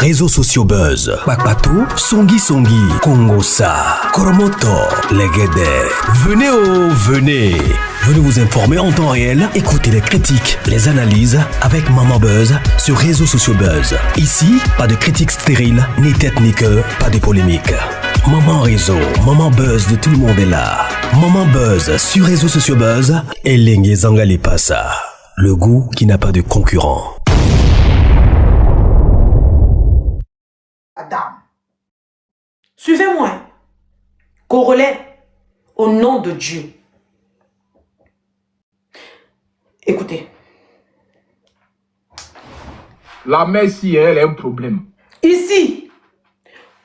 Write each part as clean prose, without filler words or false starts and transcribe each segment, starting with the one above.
réseaux sociaux buzz. Bakpatou, Songi Songi, Kongosa, Koromoto, Legede. Venez venez. Venez vous informer en temps réel. Écoutez les critiques, les analyses avec Maman Buzz sur réseaux sociaux buzz. Ici, pas de critiques stériles, ni tête ni queue, pas de polémique. Maman Réseau, Maman Buzz de tout le monde est là. Maman Buzz sur réseaux sociaux buzz et Lengue Zangali Passa. Le goût qui n'a pas de concurrent. Adam, suivez-moi. Corolet, au nom de Dieu. Écoutez. La mère, si elle a un problème. Ici,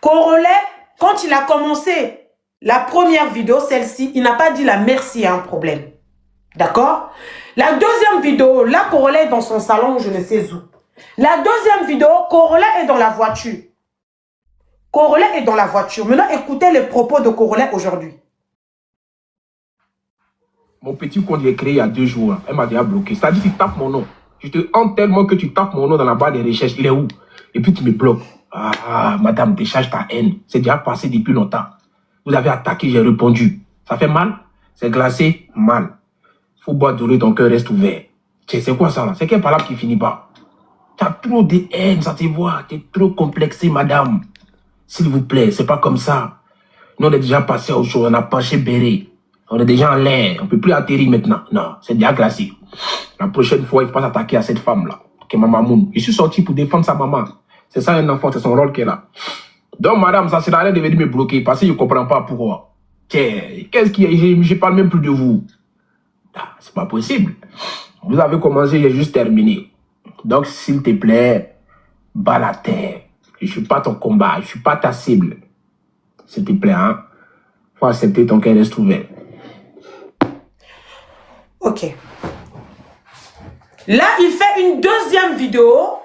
Corolet, quand il a commencé la première vidéo, celle-ci, il n'a pas dit la mère s'il y a un problème. D'accord? La deuxième vidéo, là, Corolet est dans son salon, je ne sais où. La deuxième vidéo, Corolet est dans la voiture. Corolet est dans la voiture. Maintenant, écoutez les propos de Corolet aujourd'hui. Mon petit compte est créé il y a 2 jours. Elle m'a déjà bloqué. C'est-à-dire que tu tapes mon nom. Je te hante tellement que tu tapes mon nom dans la barre des recherches. Il est où? Et puis tu me bloques. Ah, madame, décharge ta haine. C'est déjà passé depuis longtemps. Vous avez attaqué, j'ai répondu. Ça fait mal? C'est glacé? Mal. Faut boire de l'eau, ton cœur reste ouvert. C'est quoi ça là? C'est quelle parole qui finit pas? Tu as trop de haine, ça te voit. Tu es trop complexé, madame. S'il vous plaît, c'est pas comme ça. Nous, on est déjà passé au show, on a penché béré. On est déjà en l'air, on peut plus atterrir maintenant. Non, c'est déjà glacé. La prochaine fois, il faut pas s'attaquer à cette femme-là, qui est Maman Moun. Je suis sorti pour défendre sa maman. C'est ça un enfant, c'est son rôle qu'elle a. Donc, madame, ça sert à rien de venir me bloquer parce que je ne comprends pas pourquoi. Qu'est-ce qui est? Je parle même plus de vous. Ah, c'est pas possible. Vous avez commencé, j'ai juste terminé. Donc, s'il te plaît, bats la terre. Je ne suis pas ton combat, je ne suis pas ta cible. S'il te plaît, hein. Faut accepter ton cœur reste ouvert. Ok. Là, il fait une deuxième vidéo.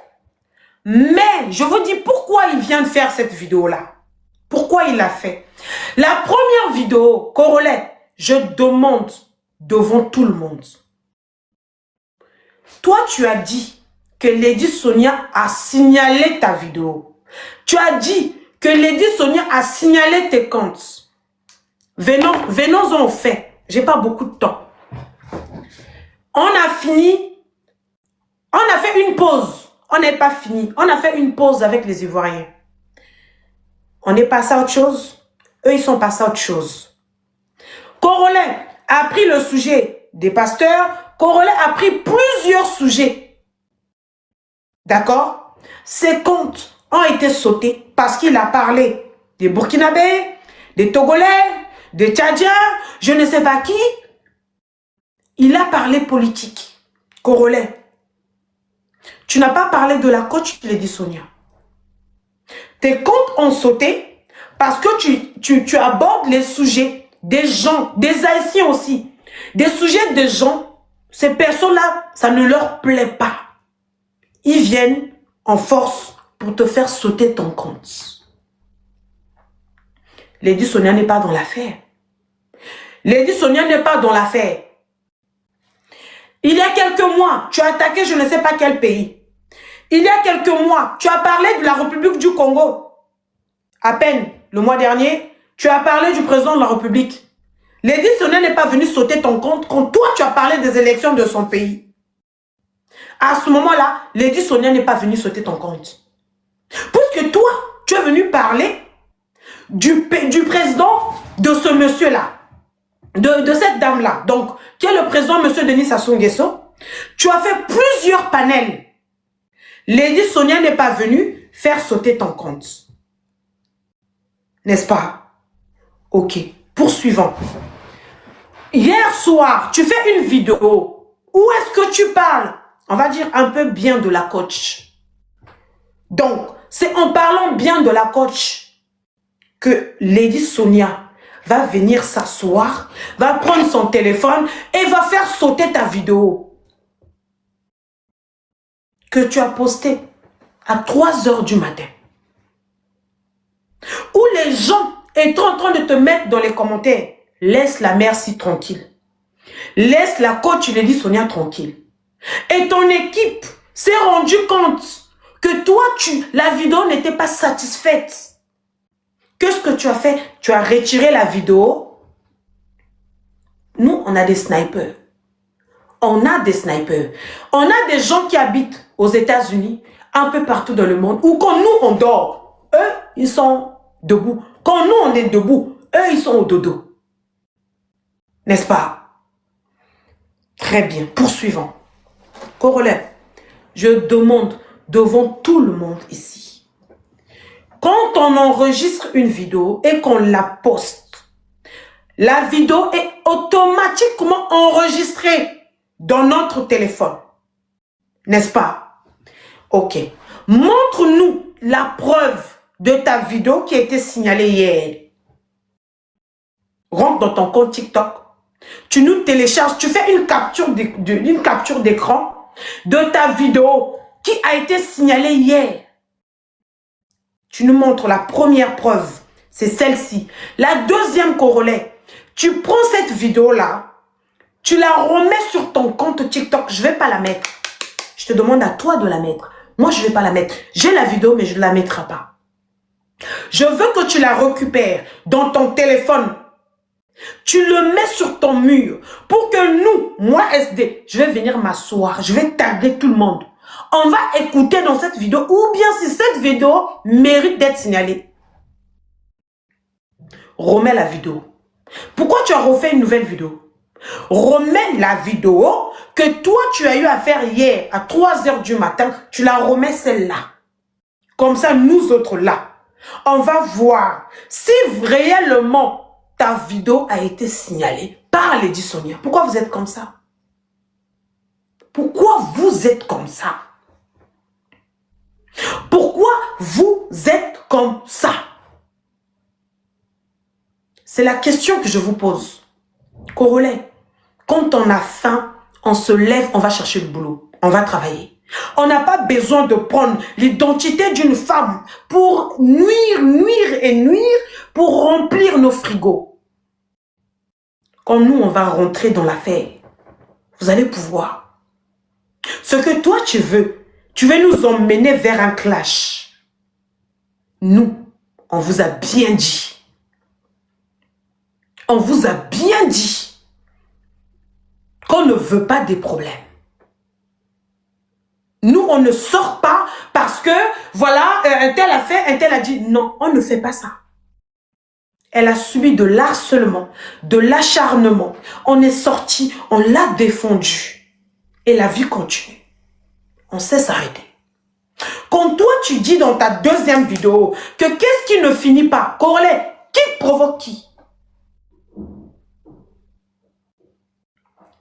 Mais je vous dis pourquoi il vient de faire cette vidéo-là. Pourquoi il l'a fait. La première vidéo, Corolet, je demande devant tout le monde. Toi, tu as dit que Lady Sonia a signalé ta vidéo. Tu as dit que Lady Sonia a signalé tes comptes. Venons-en au fait. J'ai pas beaucoup de temps. On a fini. On a fait une pause. On n'est pas fini. On a fait une pause avec les Ivoiriens. On est passé à autre chose. Eux, ils sont passés à autre chose. Corolet a pris le sujet des pasteurs. Corolet a pris plusieurs sujets. D'accord? Ses comptes ont été sautés parce qu'il a parlé des Burkinabés, des Togolais, des Tchadiens, je ne sais pas qui. Il a parlé politique. Corolet. Tu n'as pas parlé de la coach Lady Sonia. Tes comptes ont sauté parce que tu abordes les sujets des gens, des Haïtiens aussi. Des sujets des gens, ces personnes-là, ça ne leur plaît pas. Ils viennent en force pour te faire sauter ton compte. Lady Sonia n'est pas dans l'affaire. Lady Sonia n'est pas dans l'affaire. Il y a quelques mois, tu as attaqué je ne sais pas quel pays. Il y a quelques mois, tu as parlé de la République du Congo. À peine, le mois dernier, tu as parlé du président de la République. Lady Sonia n'est pas venue sauter ton compte quand toi, tu as parlé des élections de son pays. À ce moment-là, Lady Sonia n'est pas venue sauter ton compte. Puisque toi, tu es venu parler du président de ce monsieur-là. De cette dame-là, donc, qui est le président, M. Denis Sassou Nguesso, tu as fait plusieurs panels. Lady Sonia n'est pas venue faire sauter ton compte. N'est-ce pas? Ok, poursuivons. Hier soir, tu fais une vidéo. Où est-ce que tu parles? On va dire un peu bien de la coach. Donc, c'est en parlant bien de la coach que Lady Sonia va venir s'asseoir, va prendre son téléphone et va faire sauter ta vidéo que tu as postée à 3 h du matin. Où les gens étaient en train de te mettre dans les commentaires. Laisse la mère si tranquille. Laisse la coach Lady Sonia tranquille. Et ton équipe s'est rendu compte que toi, la vidéo n'était pas satisfaite. Qu'est-ce que tu as fait? Tu as retiré la vidéo. Nous, on a des snipers. On a des snipers. On a des gens qui habitent aux États-Unis, un peu partout dans le monde, où quand nous, on dort, eux, ils sont debout. Quand nous, on est debout, eux, ils sont au dodo. N'est-ce pas? Très bien. Poursuivons. Corollaire. Je demande devant tout le monde ici. Quand on enregistre une vidéo et qu'on la poste, la vidéo est automatiquement enregistrée dans notre téléphone. N'est-ce pas? Ok. Montre-nous la preuve de ta vidéo qui a été signalée hier. Rentre dans ton compte TikTok. Tu nous télécharges, tu fais une capture d'écran de ta vidéo qui a été signalée hier. Tu nous montres la première preuve. C'est celle-ci. La deuxième corollaire. Tu prends cette vidéo-là, tu la remets sur ton compte TikTok. Je ne vais pas la mettre. Je te demande à toi de la mettre. Moi, je ne vais pas la mettre. J'ai la vidéo, mais je ne la mettrai pas. Je veux que tu la récupères dans ton téléphone. Tu le mets sur ton mur pour que nous, moi SD, je vais venir m'asseoir. Je vais taguer tout le monde. On va écouter dans cette vidéo ou bien si cette vidéo mérite d'être signalée. Remets la vidéo. Pourquoi tu as refait une nouvelle vidéo? Remets la vidéo que toi tu as eu à faire hier à 3 h du matin. Tu la remets celle-là. Comme ça, nous autres là, on va voir si réellement ta vidéo a été signalée par Lady Sonia. Pourquoi vous êtes comme ça? Pourquoi vous êtes comme ça? Pourquoi vous êtes comme ça? C'est la question que je vous pose. Corollaire, quand on a faim, on se lève, on va chercher le boulot. On va travailler. On n'a pas besoin de prendre l'identité d'une femme pour nuire pour remplir nos frigos. Quand nous, on va rentrer dans l'affaire, vous allez pouvoir. Ce que toi, tu veux nous emmener vers un clash. Nous, on vous a bien dit. On vous a bien dit qu'on ne veut pas des problèmes. Nous, on ne sort pas parce que, voilà, un tel a fait, un tel a dit. Non, on ne fait pas ça. Elle a subi de l'harcèlement, de l'acharnement. On est sorti, on l'a défendu. Et la vie continue. On sait s'arrêter. Quand toi, tu dis dans ta deuxième vidéo que qu'est-ce qui ne finit pas? Corollaire, qui provoque qui?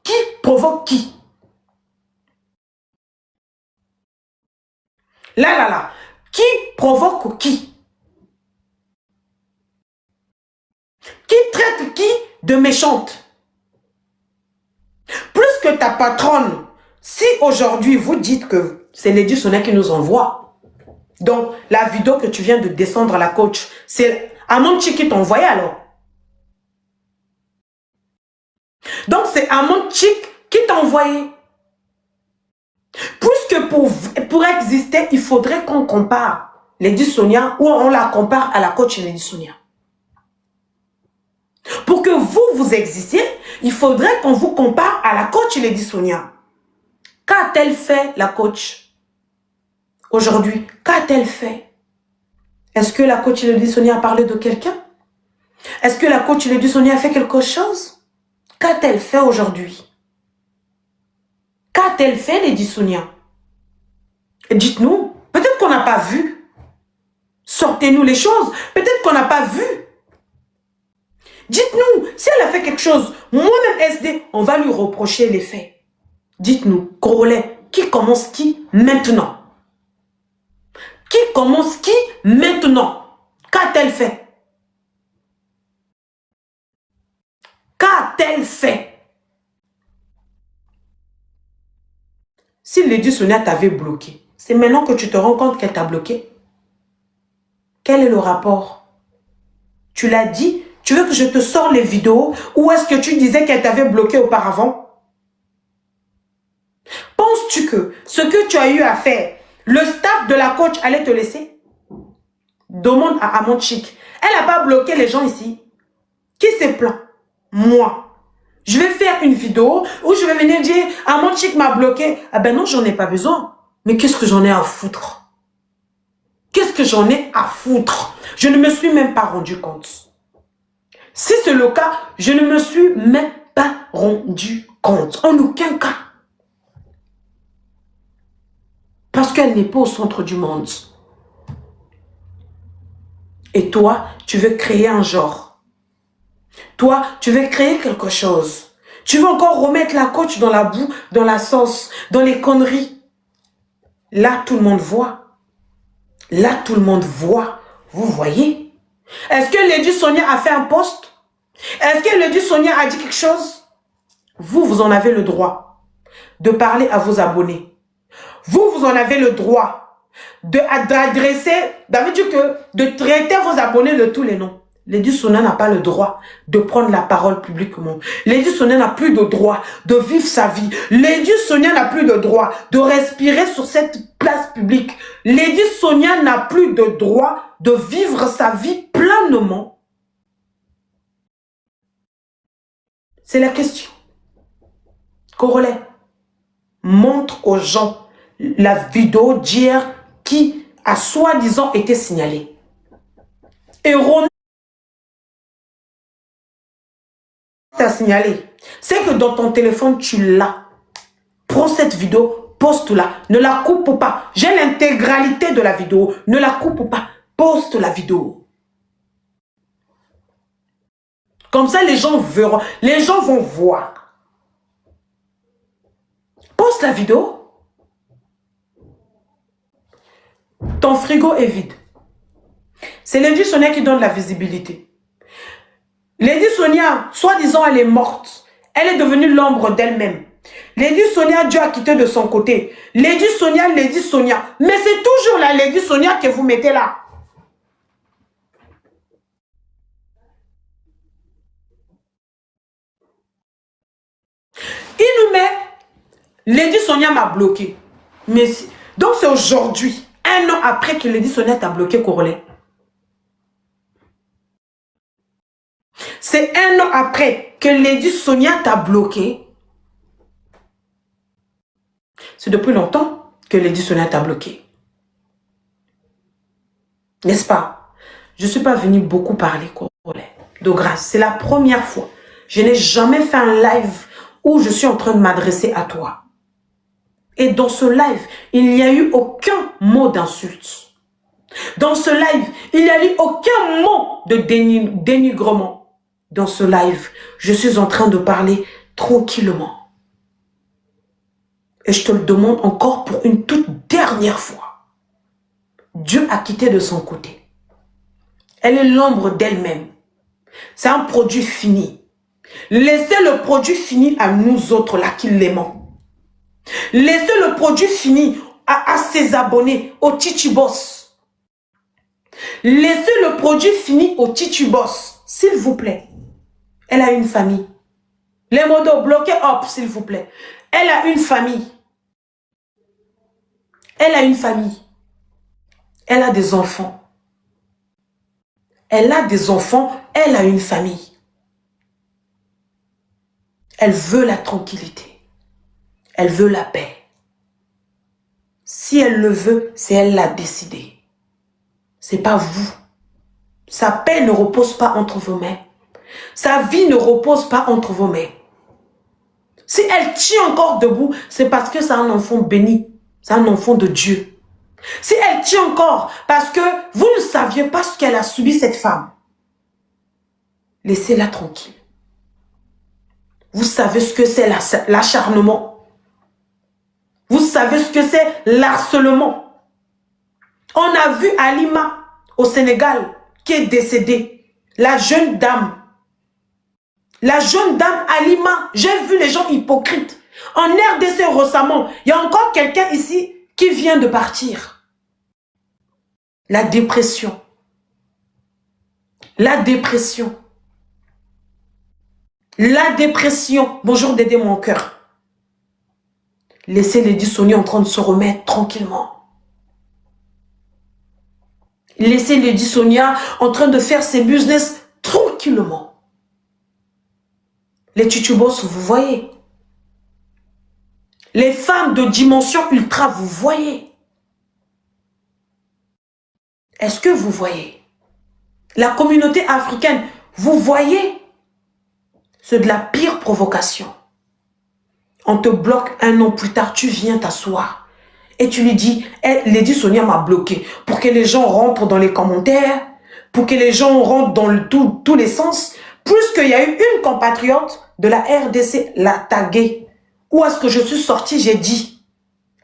Qui provoque qui? Là. Qui provoque qui? Qui traite qui de méchante? Plus que ta patronne, si aujourd'hui vous dites que c'est Lady Sonia qui nous envoie, donc la vidéo que tu viens de descendre à la coach, c'est Amonchi qui t'envoie alors. Donc c'est Amonchi qui t'a envoyé. Puisque pour exister, il faudrait qu'on compare Lady Sonia ou on la compare à la coach Lady Sonia. Pour que vous existiez, il faudrait qu'on vous compare à la coach Lady Sonia. Qu'a-t-elle fait la coach aujourd'hui? Qu'a-t-elle fait? Est-ce que la coach Lady Sonia a parlé de quelqu'un? Est-ce que la coach Lady Sonia a fait quelque chose? Qu'a-t-elle fait aujourd'hui? Qu'a-t-elle fait, Lady Sonia? Dites-nous. Peut-être qu'on n'a pas vu. Sortez-nous les choses. Peut-être qu'on n'a pas vu. Dites-nous. Si elle a fait quelque chose, moi-même SD, on va lui reprocher les faits. Dites-nous, corollaire, qui commence qui maintenant? Qui commence qui maintenant? Qu'a-t-elle fait? Qu'a-t-elle fait? Si Lady Sonia t'avait bloqué, c'est maintenant que tu te rends compte qu'elle t'a bloqué. Quel est le rapport? Tu l'as dit, tu veux que je te sorte les vidéos ou est-ce que tu disais qu'elle t'avait bloqué auparavant? Penses-tu que ce que tu as eu à faire Le staff de la coach allait te laisser? Demande à Amon Chic. Elle n'a pas bloqué les gens ici. Qui se plaint? Moi. Je vais faire une vidéo où je vais venir dire Amon Chic m'a bloqué. Ah ben non, j'en ai pas besoin. Mais qu'est-ce que j'en ai à foutre? Qu'est-ce que j'en ai à foutre? Je ne me suis même pas rendu compte. Si c'est le cas, je ne me suis même pas rendu compte. En aucun cas. Parce qu'elle n'est pas au centre du monde. Et toi, tu veux créer un genre. Toi, tu veux créer quelque chose. Tu veux encore remettre la coach dans la boue, dans la sauce, dans les conneries. Là, tout le monde voit. Là, tout le monde voit. Vous voyez? Est-ce que Lady Sonia a fait un post? Est-ce que Lady Sonia a dit quelque chose? Vous en avez le droit de parler à vos abonnés. Vous en avez le droit d'adresser, de traiter vos abonnés de tous les noms. Lady Sonia n'a pas le droit de prendre la parole publiquement. Lady Sonia n'a plus de droit de vivre sa vie. Lady Sonia n'a plus de droit de respirer sur cette place publique. Lady Sonia n'a plus de droit de vivre sa vie pleinement. C'est la question. Corollaire, montre aux gens la vidéo d'hier qui a soi-disant été signalée. Et Ron t'a signalé. C'est que dans ton téléphone, tu l'as. Prends cette vidéo, poste-la. Ne la coupe pas. J'ai l'intégralité de la vidéo. Ne la coupe pas. Poste la vidéo. Comme ça, les gens verront. Les gens vont voir. Poste la vidéo. Ton frigo est vide. C'est Lady Sonia qui donne la visibilité. Lady Sonia, soi-disant, elle est morte. Elle est devenue l'ombre d'elle-même. Lady Sonia, Dieu a quitté de son côté. Lady Sonia. Mais c'est toujours la Lady Sonia que vous mettez là. Il nous met, Lady Sonia m'a bloqué. Mais donc c'est aujourd'hui, un an après que Lady Sonia t'a bloqué, Corollaire. C'est un an après que Lady Sonia t'a bloqué. C'est depuis longtemps que Lady Sonia t'a bloqué. N'est-ce pas? Je ne suis pas venue beaucoup parler, Corollaire. De grâce, c'est la première fois. Je n'ai jamais fait un live où je suis en train de m'adresser à toi. Et dans ce live, il n'y a eu aucun mot d'insulte. Dans ce live, il n'y a eu aucun mot de dénigrement. Dans ce live, je suis en train de parler tranquillement. Et je te le demande encore pour une toute dernière fois. Dieu a quitté de son côté. Elle est l'ombre d'elle-même. C'est un produit fini. Laissez le produit fini à nous autres là qui l'aimons. Laissez le produit fini à ses abonnés, au Tchitchibos. Laissez le produit fini au Tchitchibos, s'il vous plaît. Elle a une famille. Les modos, bloquez hop, s'il vous plaît. Elle a une famille. Elle a une famille. Elle a des enfants. Elle a des enfants, elle a une famille. Elle veut la tranquillité. Elle veut la paix. Si elle le veut, c'est elle l'a décidé. C'est pas vous. Sa paix ne repose pas entre vos mains. Sa vie ne repose pas entre vos mains. Si elle tient encore debout, c'est parce que c'est un enfant béni. C'est un enfant de Dieu. Si elle tient encore, parce que vous ne saviez pas ce qu'elle a subi, cette femme, laissez-la tranquille. Vous savez ce que c'est l'acharnement. Vous savez ce que c'est l'harcèlement. On a vu Halima au Sénégal qui est décédée. La jeune dame. La jeune dame Halima. J'ai vu les gens hypocrites. En RDC récemment, il y a encore quelqu'un ici qui vient de partir. La dépression. La dépression. La dépression. Bonjour Dédé mon cœur. Laissez Lady Sonia en train de se remettre tranquillement. Laissez Lady Sonia en train de faire ses business tranquillement. Les tutubos, vous voyez. Les femmes de dimension ultra, vous voyez. Est-ce que vous voyez? La communauté africaine, vous voyez? C'est de la pire provocation. On te bloque 1 an plus tard, tu viens t'asseoir. Et tu lui dis, hey, Lady Sonia m'a bloqué. Pour que les gens rentrent dans les commentaires, pour que les gens rentrent dans tous les sens. Plus qu'il y a eu une compatriote de la RDC, l'a tagué. Où est-ce que je suis sortie? J'ai dit,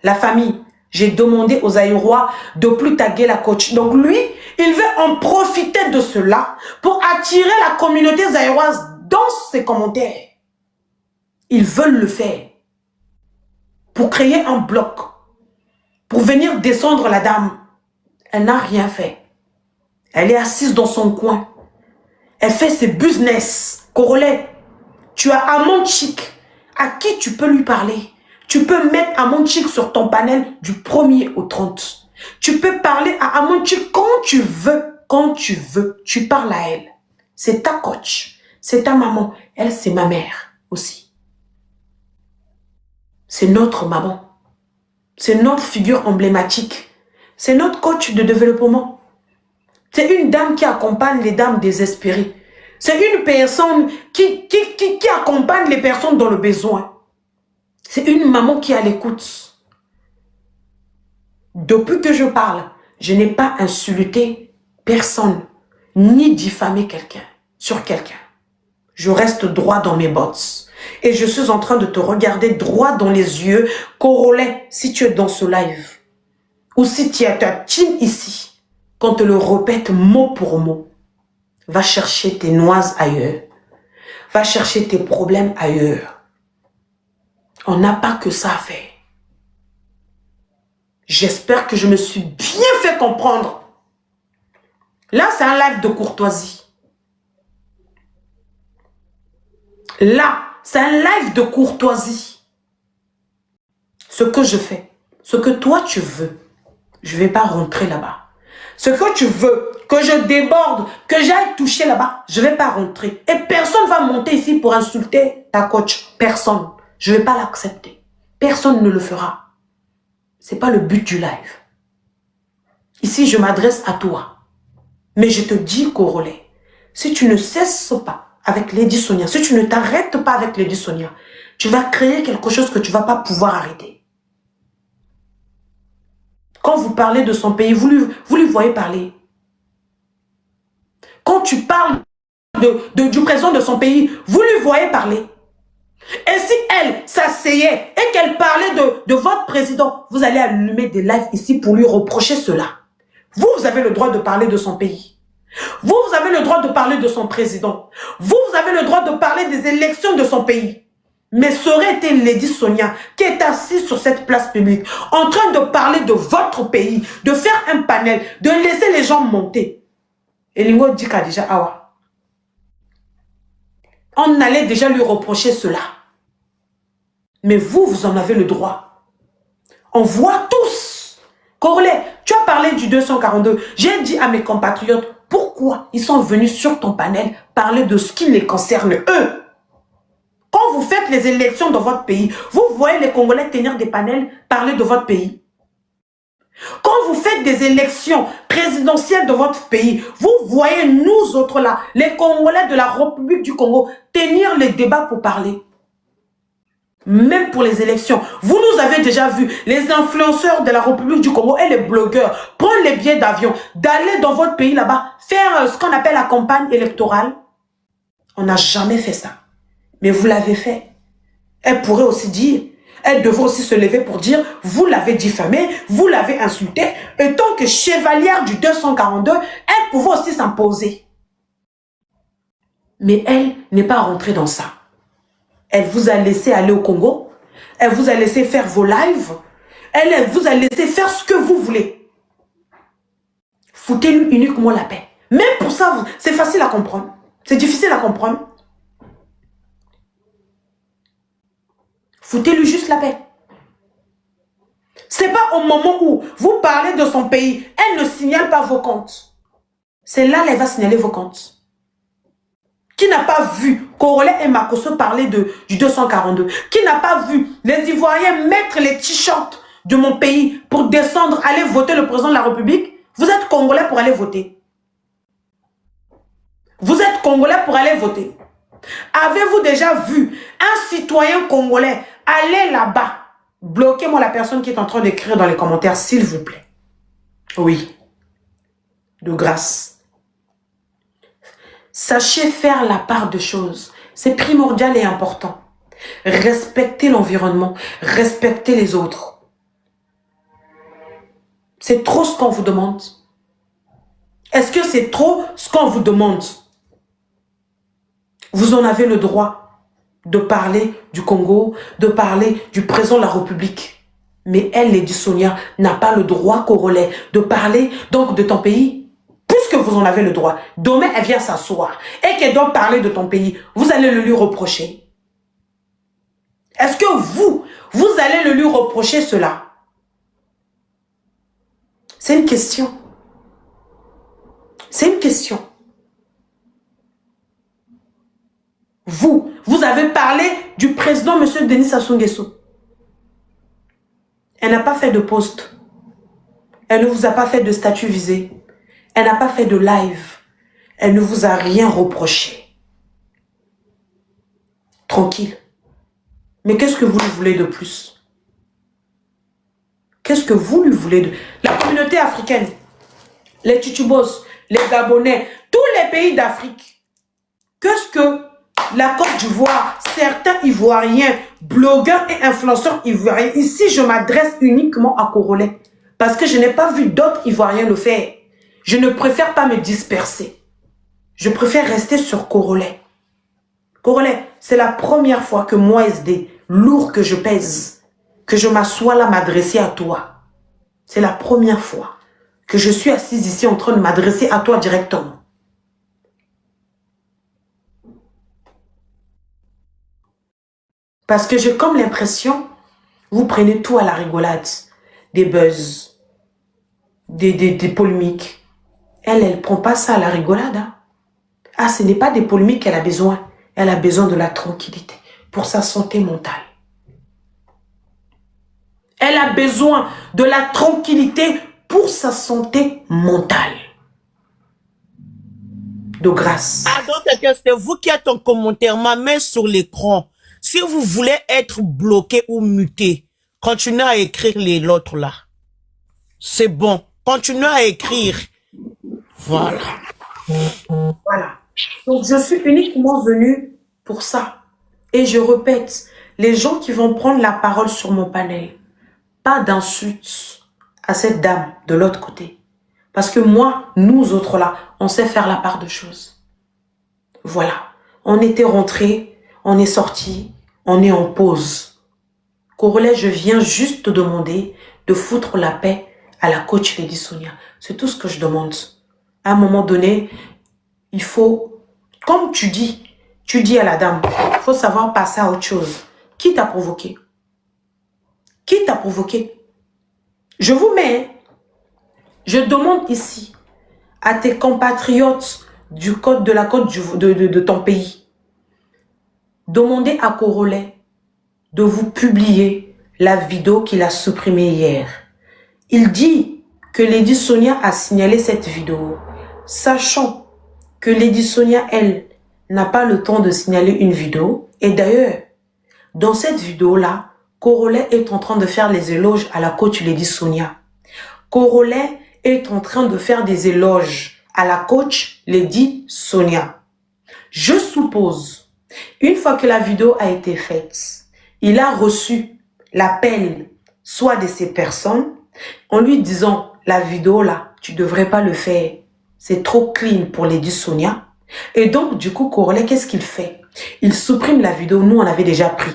la famille, j'ai demandé aux Aïrois de plus taguer la coach. Donc lui, il veut en profiter de cela pour attirer la communauté zaïroise dans ses commentaires. Ils veulent le faire pour créer un bloc, pour venir descendre la dame. Elle n'a rien fait. Elle est assise dans son coin. Elle fait ses business. Corolet, tu as Amon Chic. À qui tu peux lui parler? Tu peux mettre Amon Chic sur ton panel du 1er au 30. Tu peux parler à Amon Chic quand tu veux. Quand tu veux, tu parles à elle. C'est ta coach. C'est ta maman. Elle, c'est ma mère aussi. C'est notre maman. C'est notre figure emblématique. C'est notre coach de développement. C'est une dame qui accompagne les dames désespérées. C'est une personne qui accompagne les personnes dans le besoin. C'est une maman qui est à l'écoute. Depuis que je parle, je n'ai pas insulté personne, ni diffamé quelqu'un, sur quelqu'un. Je reste droit dans mes bottes. Et je suis en train de te regarder droit dans les yeux. Corolet, si tu es dans ce live, ou si tu as ta team ici, qu'on te le répète mot pour mot, va chercher tes noises ailleurs. Va chercher tes problèmes ailleurs. On n'a pas que ça à faire. J'espère que je me suis bien fait comprendre. Là, c'est un live de courtoisie. Là, c'est un live de courtoisie. Ce que je fais, ce que toi tu veux, je ne vais pas rentrer là-bas. Ce que tu veux, que je déborde, que j'aille toucher là-bas, je ne vais pas rentrer. Et personne ne va monter ici pour insulter ta coach. Personne. Je ne vais pas l'accepter. Personne ne le fera. Ce n'est pas le but du live. Ici, je m'adresse à toi. Mais je te dis, Corolet, si tu ne cesses pas avec Lady Sonia, si tu ne t'arrêtes pas avec Lady Sonia, tu vas créer quelque chose que tu ne vas pas pouvoir arrêter. Quand vous parlez de son pays, vous lui voyez parler. Quand tu parles du président de son pays, vous lui voyez parler. Et si elle s'asseyait et qu'elle parlait de votre président, vous allez allumer des lives ici pour lui reprocher cela. Vous avez le droit de parler de son pays. Vous avez le droit de parler de son président. Vous avez le droit de parler des élections de son pays. Mais ça aurait été Lady Sonia qui est assise sur cette place publique, en train de parler de votre pays, de faire un panel, de laisser les gens monter. Et Lingo dit déjà, awa. On allait déjà lui reprocher cela. Mais vous en avez le droit. On voit tous. Corolet, tu as parlé du 242. J'ai dit à mes compatriotes, pourquoi ils sont venus sur ton panel parler de ce qui les concerne eux? Quand vous faites les élections dans votre pays, vous voyez les Congolais tenir des panels, parler de votre pays. Quand vous faites des élections présidentielles dans votre pays, vous voyez nous autres là, les Congolais de la République du Congo, tenir les débats pour parler. Même pour les élections, vous nous avez déjà vu, les influenceurs de la République du Congo et les blogueurs prendre les billets d'avion, d'aller dans votre pays là-bas, faire ce qu'on appelle la campagne électorale. On n'a jamais fait ça. Mais vous l'avez fait. Elle pourrait aussi dire, elle devrait aussi se lever pour dire, vous l'avez diffamé, vous l'avez insulté, et tant que chevalière du 242, elle pouvait aussi s'imposer. Mais elle n'est pas rentrée dans ça. Elle vous a laissé aller au Congo, elle vous a laissé faire vos lives, elle vous a laissé faire ce que vous voulez. Foutez-lui uniquement la paix. Même pour ça, c'est facile à comprendre. C'est difficile à comprendre. Foutez-lui juste la paix. C'est pas au moment où vous parlez de son pays, elle ne signale pas vos comptes. C'est là qu'elle va signaler vos comptes. Qui n'a pas vu Congolais et Makosso parler du 242? Qui n'a pas vu les Ivoiriens mettre les t-shirts de mon pays pour descendre, aller voter le président de la République? Vous êtes Congolais pour aller voter. Vous êtes Congolais pour aller voter. Avez-vous déjà vu un citoyen congolais aller là-bas? Bloquez-moi la personne qui est en train d'écrire dans les commentaires, s'il vous plaît. Oui. De grâce. Sachez faire la part de choses. C'est primordial et important. Respectez l'environnement. Respectez les autres. C'est trop ce qu'on vous demande. Est-ce que c'est trop ce qu'on vous demande? Vous en avez le droit de parler du Congo, de parler du président de la République. Mais elle, Lady Sonia, n'a pas le droit congolais de parler donc de ton pays. Puisque vous en avez le droit, demain elle vient s'asseoir et qu'elle doit parler de ton pays, vous allez le lui reprocher. Est-ce que vous allez le lui reprocher cela? C'est une question. C'est une question. Vous avez parlé du président, M. Denis Sassou Nguesso. Elle n'a pas fait de post. Elle ne vous a pas fait de statut visé. Elle n'a pas fait de live. Elle ne vous a rien reproché. Tranquille. Mais qu'est-ce que vous lui voulez de plus? Qu'est-ce que vous lui voulez de... La communauté africaine, les Tchutchubos, les Gabonais, tous les pays d'Afrique. Qu'est-ce que la Côte d'Ivoire, certains Ivoiriens, blogueurs et influenceurs ivoiriens, ici je m'adresse uniquement à Congolais, parce que je n'ai pas vu d'autres Ivoiriens le faire. Je ne préfère pas me disperser. Je préfère rester sur Congolais. Congolais, c'est la première fois que moi, SD, lourd que je pèse, que je m'assois là m'adresser à toi. C'est la première fois que je suis assise ici en train de m'adresser à toi directement. Parce que j'ai comme l'impression, vous prenez tout à la rigolade. Des buzz, des polémiques. Elle ne prend pas ça à la rigolade. Hein. Ah, ce n'est pas des polémiques qu'elle a besoin. Elle a besoin de la tranquillité pour sa santé mentale. Elle a besoin de la tranquillité pour sa santé mentale. De grâce. Ah, donc c'est vous qui êtes en commentaire, ma main sur l'écran. Si vous voulez être bloqué ou muté, continuez à écrire l'autre là. C'est bon. Continuez à écrire. Voilà. Voilà. Donc, je suis uniquement venue pour ça. Et je répète, les gens qui vont prendre la parole sur mon panel, pas d'insultes à cette dame de l'autre côté. Parce que moi, nous autres là, on sait faire la part de choses. Voilà. On était rentrés, on est sortis, on est en pause. Congolais, je viens juste te demander de foutre la paix à la coach Lady Sonia. C'est tout ce que je demande. À un moment donné, il faut, comme tu dis à la dame, il faut savoir passer à autre chose. Qui t'a provoqué? Qui t'a provoqué? Je vous mets, je demande ici à tes compatriotes de la côte de ton pays, demandez à Congolais de vous publier la vidéo qu'il a supprimée hier. Il dit que Lady Sonia a signalé cette vidéo, sachant que Lady Sonia, elle, n'a pas le temps de signaler une vidéo. Et d'ailleurs, dans cette vidéo-là, Congolais est en train de faire les éloges à la coach Lady Sonia. Congolais est en train de faire des éloges à la coach Lady Sonia. Je suppose, une fois que la vidéo a été faite, il a reçu l'appel soit de ces personnes en lui disant « La vidéo là, tu ne devrais pas le faire. C'est trop clean pour Lady Sonia. » Et donc, du coup, Congolais, qu'est-ce qu'il fait? Il supprime la vidéo. Nous, on avait déjà pris.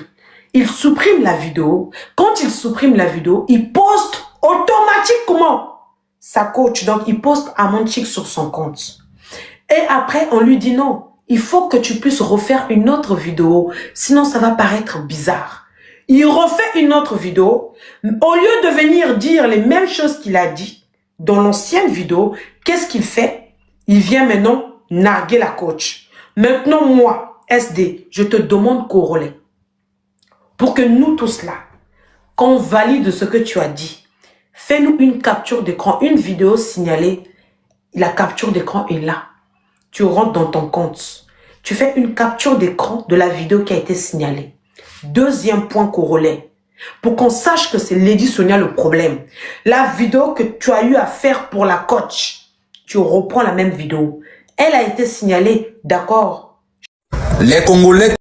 Il supprime la vidéo. Quand il supprime la vidéo, il poste automatiquement sa coach. Donc, il poste Amonchik sur son compte. Et après, on lui dit non. Il faut que tu puisses refaire une autre vidéo. Sinon, ça va paraître bizarre. Il refait une autre vidéo. Au lieu de venir dire les mêmes choses qu'il a dit dans l'ancienne vidéo, qu'est-ce qu'il fait? Il vient maintenant narguer la coach. Maintenant, moi, SD, je te demande Congolais, pour que nous tous là, qu'on valide ce que tu as dit, fais-nous une capture d'écran, une vidéo signalée. La capture d'écran est là. Tu rentres dans ton compte. Tu fais une capture d'écran de la vidéo qui a été signalée. Deuxième point Congolais, pour qu'on sache que c'est Lady Sonia le problème. La vidéo que tu as eu à faire pour la coach, tu reprends la même vidéo. Elle a été signalée, d'accord. Les Congolais